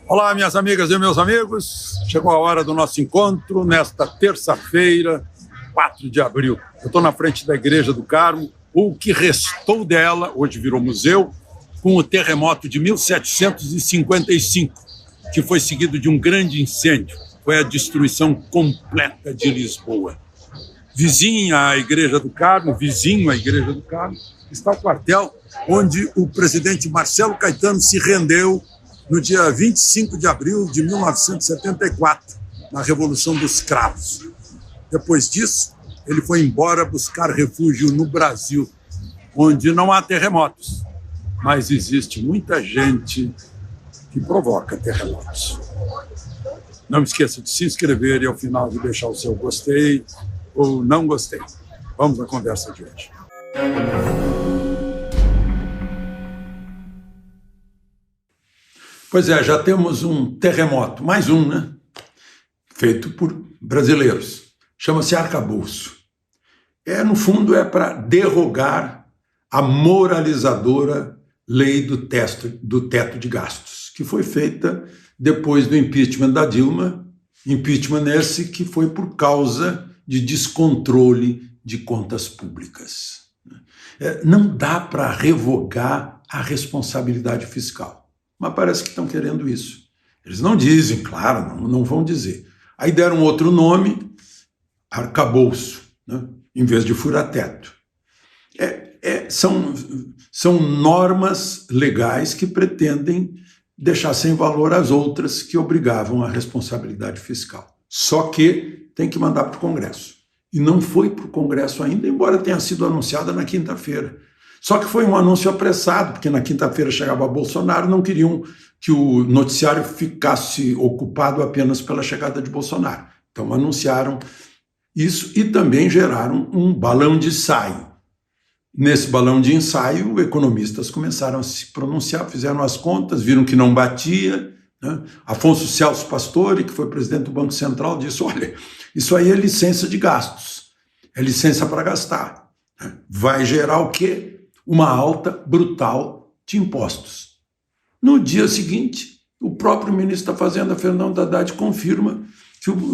Olá, minhas amigas e meus amigos. Chegou a hora do nosso encontro nesta terça-feira, 4 de abril. Eu estou na frente da Igreja do Carmo, o que restou dela, hoje virou museu, com o terremoto de 1755, que foi seguido de um grande incêndio. Foi a destruição completa de Lisboa. Vizinho à Igreja do Carmo, está o quartel onde o presidente Marcelo Caetano se rendeu no dia 25 de abril de 1974, na Revolução dos Cravos. Depois disso, ele foi embora buscar refúgio no Brasil, onde não há terremotos, mas existe muita gente que provoca terremotos. Não esqueça de se inscrever e, ao final, de deixar o seu gostei ou não gostei. Vamos à conversa de hoje. Pois é, já temos um terremoto, mais um, né? Feito por brasileiros. Chama-se arcabouço. No fundo, é para derrogar a moralizadora lei do teto de gastos, que foi feita depois do impeachment da Dilma, impeachment esse que foi por causa de descontrole de contas públicas. Não dá para revogar a responsabilidade fiscal. Mas parece que estão querendo isso. Eles não dizem, claro, não vão dizer. Aí deram outro nome, arcabouço, né? Em vez de fura-teto. São normas legais que pretendem deixar sem valor as outras que obrigavam a responsabilidade fiscal. Só que tem que mandar para o Congresso. E não foi para o Congresso ainda, embora tenha sido anunciada na quinta-feira. Só que foi um anúncio apressado, porque na quinta-feira chegava Bolsonaro, não queriam que o noticiário ficasse ocupado apenas pela chegada de Bolsonaro. Então anunciaram isso e também geraram um balão de ensaio. Nesse balão de ensaio, economistas começaram a se pronunciar, fizeram as contas, viram que não batia, né? Afonso Celso Pastore, que foi presidente do Banco Central, disse, olha, isso aí é licença de gastos, é licença para gastar. Vai gerar o quê? Uma alta brutal de impostos. No dia seguinte, o próprio ministro da Fazenda, Fernando Haddad, confirma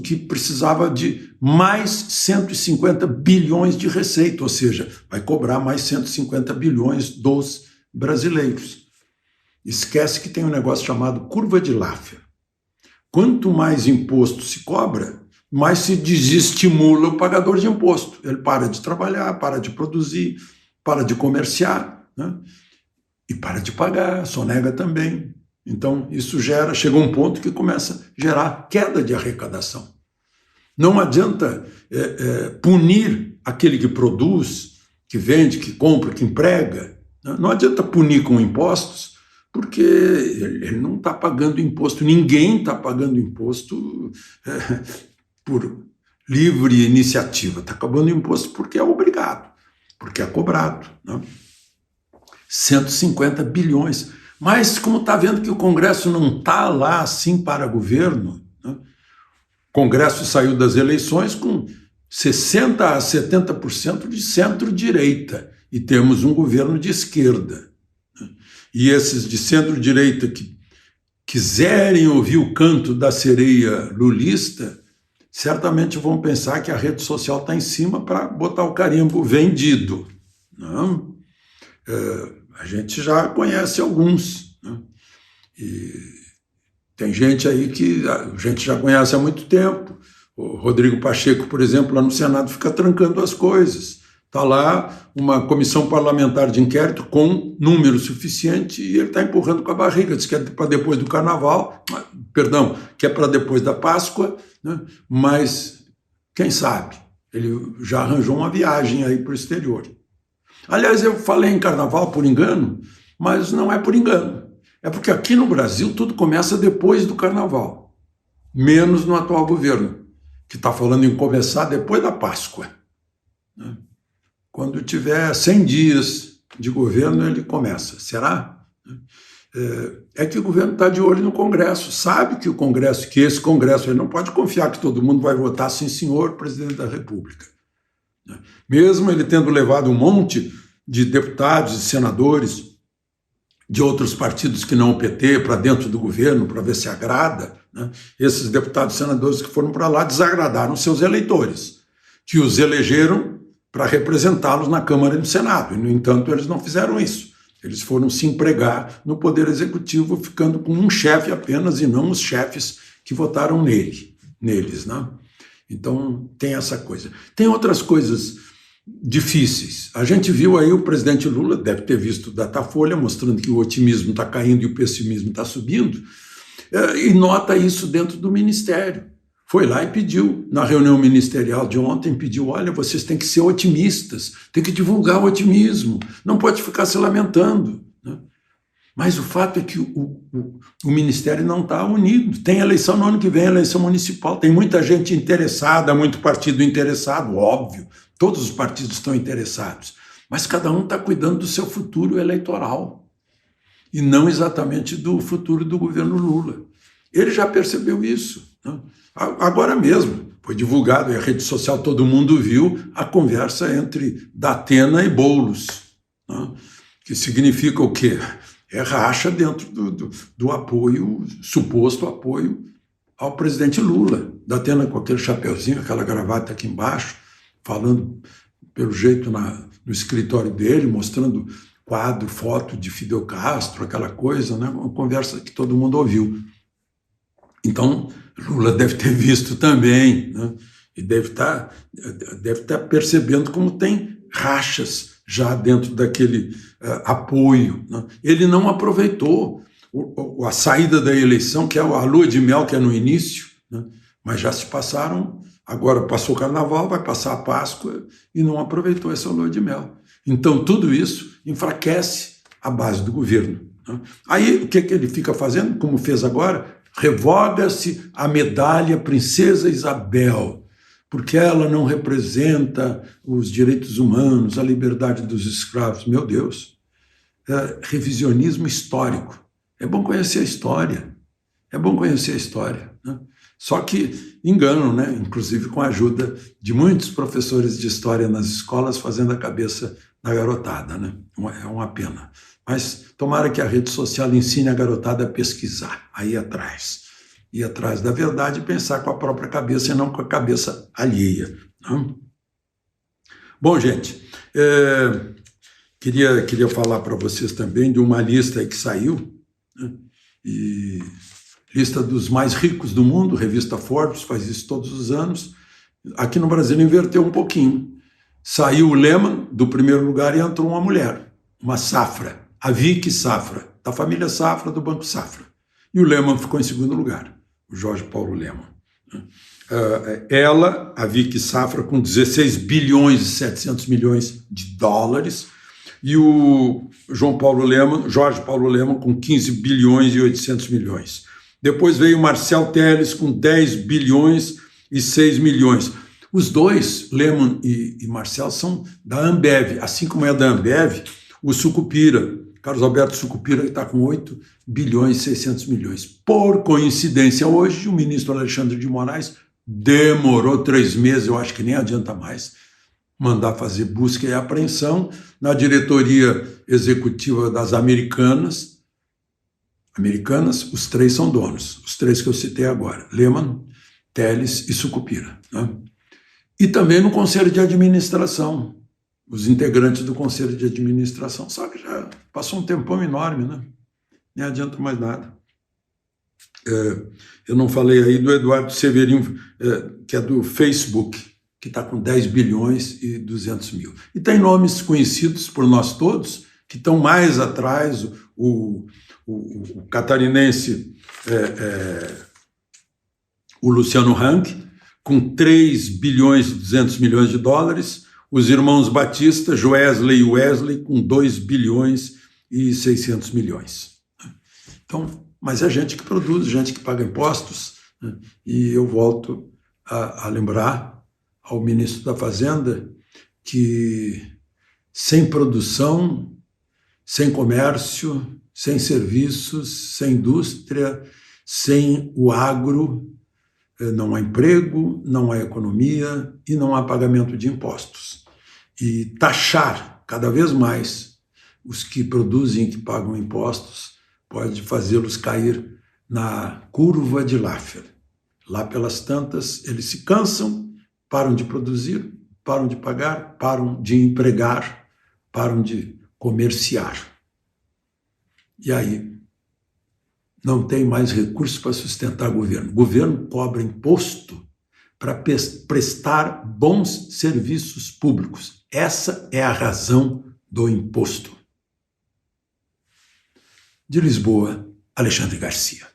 que precisava de mais 150 bilhões de receita, ou seja, vai cobrar mais 150 bilhões dos brasileiros. Esquece que tem um negócio chamado curva de Laffer. Quanto mais imposto se cobra, mais se desestimula o pagador de imposto. Ele para de trabalhar, para de produzir, para de comerciar, né? E para de pagar, sonega também. Então, isso chega a um ponto que começa a gerar queda de arrecadação. Não adianta punir aquele que produz, que vende, que compra, que emprega. Né? Não adianta punir com impostos, porque ele não está pagando imposto, ninguém está pagando imposto por livre iniciativa, está pagando imposto porque é obrigado, porque é cobrado, né? 150 bilhões. Mas como está vendo que o Congresso não está lá assim para governo, né? O Congresso saiu das eleições com 60% a 70% de centro-direita e temos um governo de esquerda. Né? E esses de centro-direita que quiserem ouvir o canto da sereia lulista, certamente vão pensar que a rede social está em cima para botar o carimbo vendido. Não? A gente já conhece alguns, né? E tem gente aí que a gente já conhece há muito tempo. O Rodrigo Pacheco, por exemplo, lá no Senado fica trancando as coisas. Está lá uma comissão parlamentar de inquérito com número suficiente e ele está empurrando com a barriga. Diz que é para depois do Carnaval, que é para depois da Páscoa, né? Mas quem sabe? Ele já arranjou uma viagem aí para o exterior. Aliás, eu falei em Carnaval por engano, mas não é por engano. É porque aqui no Brasil tudo começa depois do Carnaval, menos no atual governo, que está falando em começar depois da Páscoa. Né? Quando tiver 100 dias de governo, ele começa. Será? É que o governo está de olho no Congresso, sabe que esse Congresso, ele não pode confiar que todo mundo vai votar sim, senhor, presidente da República. Mesmo ele tendo levado um monte de deputados e senadores de outros partidos que não o PT para dentro do governo, para ver se agrada, né? Esses deputados e senadores que foram para lá desagradaram seus eleitores, que os elegeram para representá-los na Câmara e no Senado. E, no entanto, eles não fizeram isso. Eles foram se empregar no Poder Executivo, ficando com um chefe apenas e não os chefes que votaram neles, né? Então, tem essa coisa. Tem outras coisas difíceis. A gente viu aí o presidente Lula, deve ter visto o Datafolha, mostrando que o otimismo está caindo e o pessimismo está subindo, e nota isso dentro do Ministério. Foi lá e pediu, na reunião ministerial de ontem, pediu, olha, vocês têm que ser otimistas, têm que divulgar o otimismo, não pode ficar se lamentando, né? Mas o fato é que o Ministério não está unido. Tem eleição no ano que vem, eleição municipal, tem muita gente interessada, muito partido interessado, óbvio, todos os partidos estão interessados, mas cada um está cuidando do seu futuro eleitoral e não exatamente do futuro do governo Lula. Ele já percebeu isso, né? Agora mesmo, foi divulgado, e a rede social todo mundo viu, a conversa entre Datena e Boulos, né? Que significa o quê? É racha dentro do apoio, suposto apoio ao presidente Lula. Datena com aquele chapeuzinho, aquela gravata aqui embaixo, falando, pelo jeito, no escritório dele, mostrando quadro, foto de Fidel Castro, aquela coisa, né? Uma conversa que todo mundo ouviu. Então, Lula deve ter visto também, né? E deve estar percebendo como tem rachas já dentro daquele apoio, né? Ele não aproveitou a saída da eleição, que é a lua de mel, que é no início, né? Mas já se passaram, agora passou o Carnaval, vai passar a Páscoa, e não aproveitou essa lua de mel. Então, tudo isso enfraquece a base do governo, né? Aí, o que ele fica fazendo, como fez agora? Revoga-se a medalha Princesa Isabel, porque ela não representa os direitos humanos, a liberdade dos escravos. Meu Deus, revisionismo histórico. É bom conhecer a história, é bom conhecer a história, né? Só que enganam, né? Inclusive com a ajuda de muitos professores de história nas escolas, fazendo a cabeça da garotada, né? É uma pena. Mas tomara que a rede social ensine a garotada a pesquisar, a ir atrás da verdade e pensar com a própria cabeça e não com a cabeça alheia, né? Bom, gente, queria falar para vocês também de uma lista aí que saiu, né? E lista dos mais ricos do mundo, revista Forbes faz isso todos os anos. Aqui no Brasil inverteu um pouquinho. Saiu o Lehman do primeiro lugar e entrou uma mulher, uma Safra, a Vicky Safra, da família Safra, do Banco Safra. E o Lehman ficou em segundo lugar, o Jorge Paulo Lehman. Ela, a Vicky Safra, com 16 bilhões e 700 milhões de dólares, e o Jorge Paulo Lehman, com 15 bilhões e 800 milhões. Depois veio o Marcel Telles, com 10 bilhões e 6 milhões. Os dois, Lehman e Marcel, são da Ambev. Assim como é da Ambev, o Sucupira, Carlos Alberto Sucupira, que está com 8 bilhões e 600 milhões. Por coincidência, hoje, o ministro Alexandre de Moraes demorou 3 meses, eu acho que nem adianta mais, mandar fazer busca e apreensão na diretoria executiva das Americanas. Os 3 são donos, os 3 que eu citei agora, Lehman, Telles e Sucupira, né? E também no Conselho de Administração, os integrantes do Conselho de Administração. Só que já passou um tempão enorme, né? Nem adianta mais nada. Eu não falei aí do Eduardo Severino, que é do Facebook, que está com 10 bilhões e 200 mil. E tem nomes conhecidos por nós todos, que estão mais atrás, o catarinense, o Luciano Hang, com 3 bilhões e 200 milhões de dólares, os irmãos Batista, Joesley e Wesley, com 2 bilhões e 600 milhões. Então, mas é gente que produz, gente que paga impostos, né? E eu volto a lembrar ao ministro da Fazenda que sem produção, sem comércio, sem serviços, sem indústria, sem o agro, não há emprego, não há economia e não há pagamento de impostos. E taxar cada vez mais os que produzem e que pagam impostos, pode fazê-los cair na curva de Laffer. Lá pelas tantas, eles se cansam, param de produzir, param de pagar, param de empregar, param de comerciar. E aí, não tem mais recursos para sustentar o governo. O governo cobra imposto para prestar bons serviços públicos. Essa é a razão do imposto. De Lisboa, Alexandre Garcia.